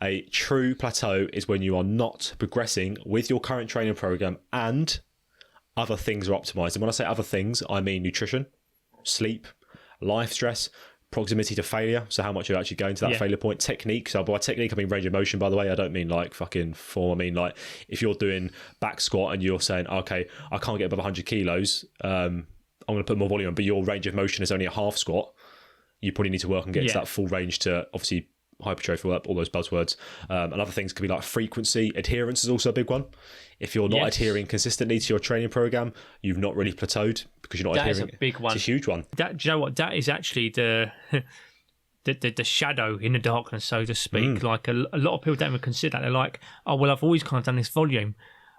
A true plateau is when you are not progressing with your current training program and other things are optimized. And when I say other things, I mean nutrition, sleep, life stress, proximity to failure, so how much you're actually going to that failure point, technique. So by technique, I mean range of motion, by the way. I don't mean like fucking form. I mean like if you're doing back squat and you're saying, okay, I can't get above 100 kilos, I'm going to put more volume on, but your range of motion is only a half squat, you probably need to work and get to that full range to obviously hypertrophy, all those buzzwords. And other things could be like frequency. Adherence is also a big one. If you're not adhering consistently to your training program, you've not really plateaued because you're not adhering. That is a big one. It's a huge one. Do you know what? That is actually the shadow in the darkness, so to speak. Like a lot of people don't even consider that. They're like, oh, well, I've always kind of done this volume.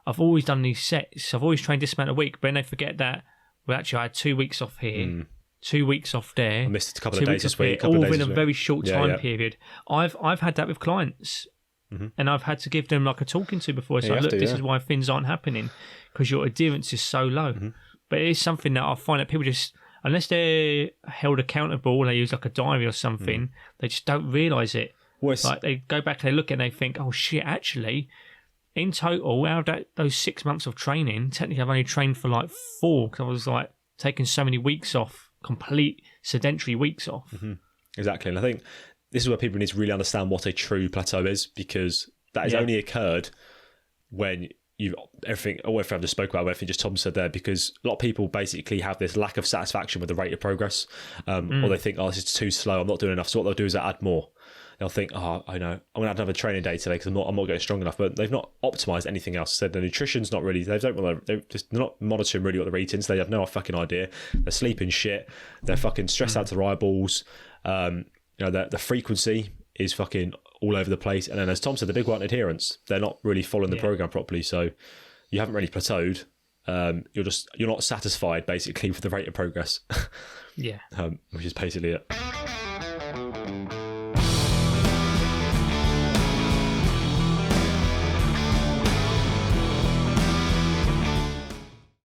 I've always done these sets. I've always trained this amount a week. But then they forget that, well, actually, I had 2 weeks off here. 2 weeks off there. I missed a couple of days this week. All within a very short time period. I've had that with clients, and I've had to give them like a talking to before. It's like, look, this is why things aren't happening, because your adherence is so low. But it is something that I find that people just, unless they're held accountable and they use like a diary or something, they just don't realise it. Like they go back and they look and they think, oh shit, actually, in total, out of those 6 months of training, technically I've only trained for like 4 because I was like taking so many weeks off. Complete sedentary weeks off. Exactly. And I think this is where people need to really understand what a true plateau is, because that has only occurred when you've everything I've just spoke about, everything just Tom said there, because a lot of people basically have this lack of satisfaction with the rate of progress, or they think, oh, this is too slow, I'm not doing enough. So what they'll do is they'll add more. They'll think, oh, I know, I'm going to have another training day today because I'm not getting strong enough. But they've not optimized anything else. So the nutrition's not really, they're not monitoring really what they're eating. So they have no fucking idea. They're sleeping shit. They're fucking stressed out to their eyeballs. The frequency is fucking all over the place. And then as Tom said, the big one, adherence. They're not really following the program properly. So you haven't really plateaued. You're not satisfied basically with the rate of progress. Which is basically it.